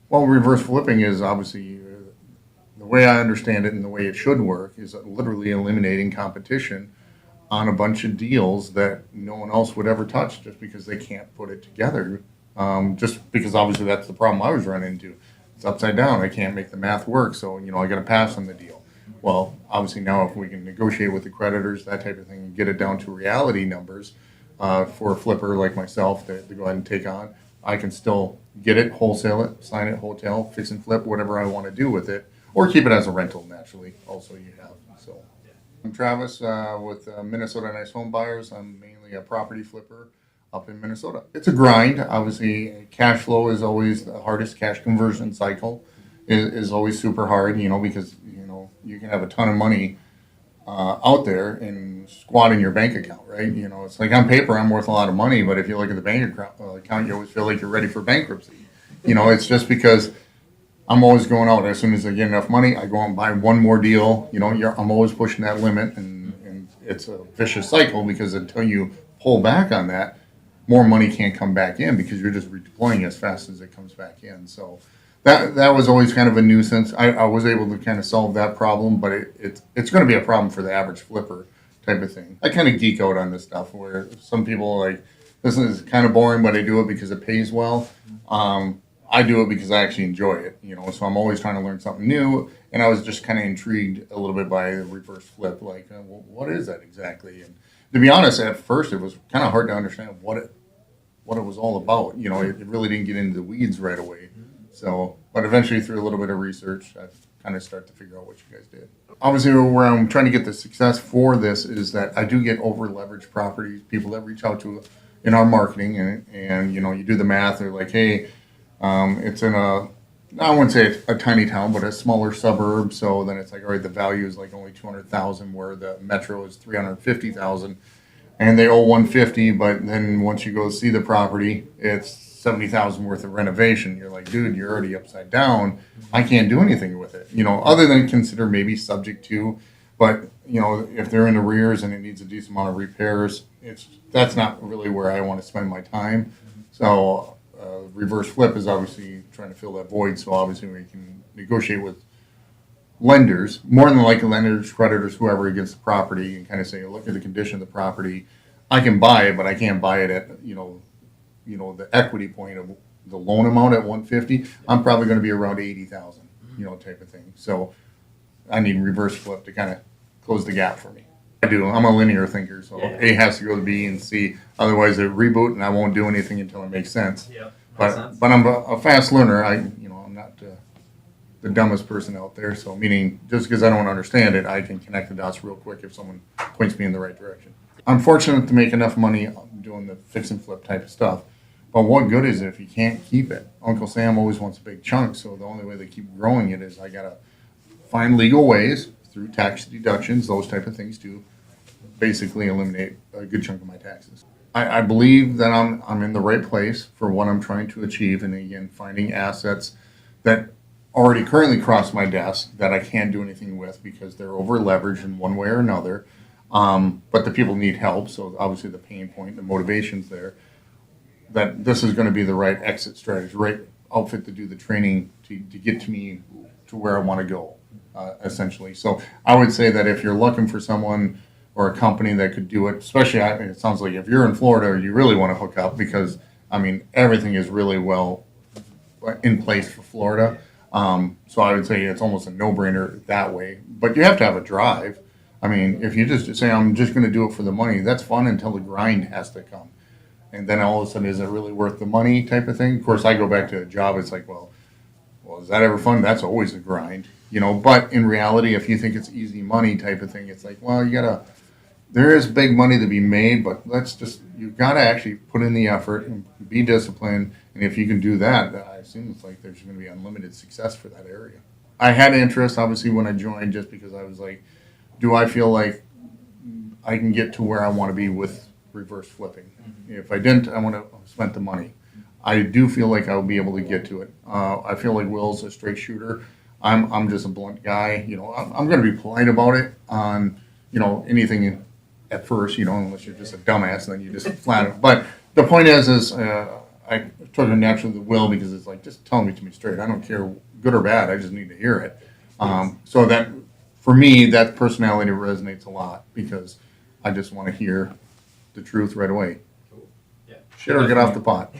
Well, reverse flipping is obviously the way I understand it and the way it should work is literally eliminating competition on a bunch of deals that no one else would ever touch just because they can't put it together. Just because obviously that's the problem I was running into. It's upside down. I can't make the math work, so I got to pass on the deal. Well, obviously now if we can negotiate with the creditors, that type of thing, and get it down to reality numbers for a flipper like myself to go ahead and take on, I can still get it, wholesale it, sign it, hotel, fix and flip, whatever I want to do with it, or keep it as a rental naturally. Also, you have so. I'm Travis with Minnesota Nice Home Buyers. I'm mainly a property flipper up in Minnesota. It's a grind. Obviously, cash flow is always the hardest. Cash conversion cycle is always super hard, because, you can have a ton of money out there and squat in your bank account, right? It's like on paper, I'm worth a lot of money, but if you look at the bank account, you always feel like you're ready for bankruptcy. It's just because I'm always going out. As soon as I get enough money, I go out and buy one more deal. I'm always pushing that limit, and it's a vicious cycle because until you pull back on that, more money can't come back in because you're just redeploying as fast as it comes back in. So that was always kind of a nuisance. I was able to kind of solve that problem, but it's going to be a problem for the average flipper type of thing. I kind of geek out on this stuff where some people are like, this is kind of boring, but I do it because it pays well. I do it because I actually enjoy it, so I'm always trying to learn something new. And I was just kind of intrigued a little bit by the reverse flip, like, well, what is that exactly? And to be honest, at first it was kind of hard to understand what it was all about. It really didn't get into the weeds right away. So, but eventually through a little bit of research, I kind of start to figure out what you guys did. Obviously, where I'm trying to get the success for this is that I do get over leveraged properties, people that reach out to in our marketing, and you do the math. They're like, hey. It's in I wouldn't say it's a tiny town, but a smaller suburb. So then it's like, all right, the value is like only 200,000, where the metro is 350,000, and they owe 150. But then once you go see the property, it's 70,000 worth of renovation. You're like, dude, you're already upside down. I can't do anything with it, other than consider maybe subject to. But if they're in arrears and it needs a decent amount of repairs, that's not really where I want to spend my time. So. Reverse flip is obviously trying to fill that void. So obviously we can negotiate with lenders, more than likely lenders, creditors, whoever against the property, and kind of say, look at the condition of the property. I can buy it, but I can't buy it at the equity point of the loan amount at 150. I'm probably going to be around 80,000, type of thing. So I need reverse flip to kind of close the gap for me. I do. I'm a linear thinker, so Yeah. A has to go to B and C. Otherwise, it reboot, and I won't do anything until it makes sense. Yeah, But makes sense. I'm a fast learner. I'm not the dumbest person out there. So meaning, just because I don't understand it, I can connect the dots real quick if someone points me in the right direction. I'm fortunate to make enough money doing the fix and flip type of stuff. But what good is it if you can't keep it? Uncle Sam always wants a big chunk, so the only way they keep growing it is I gotta find legal ways through tax deductions, those type of things, to basically eliminate a good chunk of my taxes. I believe that I'm in the right place for what I'm trying to achieve, and again, finding assets that already currently cross my desk that I can't do anything with because they're over leveraged in one way or another. But the people need help, so obviously the pain point, the motivation's there. That this is going to be the right exit strategy, right outfit to do the training to get to me to where I want to go, essentially. So I would say that if you're looking for someone or a company that could do it, especially it sounds like if you're in Florida, you really want to hook up because everything is really well in place for Florida. So I would say it's almost a no-brainer that way. But you have to have a drive. If you just say I'm just going to do it for the money, that's fun until the grind has to come. And then all of a sudden, is it really worth the money type of thing? Of course, I go back to a job. It's like, well, is that ever fun? That's always a grind, But in reality, if you think it's easy money type of thing, it's like, well, there is big money to be made, but you've got to actually put in the effort and be disciplined. And if you can do that, I assume it's like there's going to be unlimited success for that area. I had interest, obviously, when I joined, just because I was like, do I feel like I can get to where I want to be with reverse flipping? If I didn't, I want to spend the money. I do feel like I'll be able to get to it. I feel like Will's a straight shooter. I'm just a blunt guy. I'm going to be polite about it on anything at first. Unless you're just a dumbass, and then you just flat it. But the point is I took her naturally the will because it's like, just tell me to me straight. I don't care, good or bad. I just need to hear it. So that, for me, that personality resonates a lot because I just want to hear the truth right away. Cool. Yeah. Shit or get off the pot.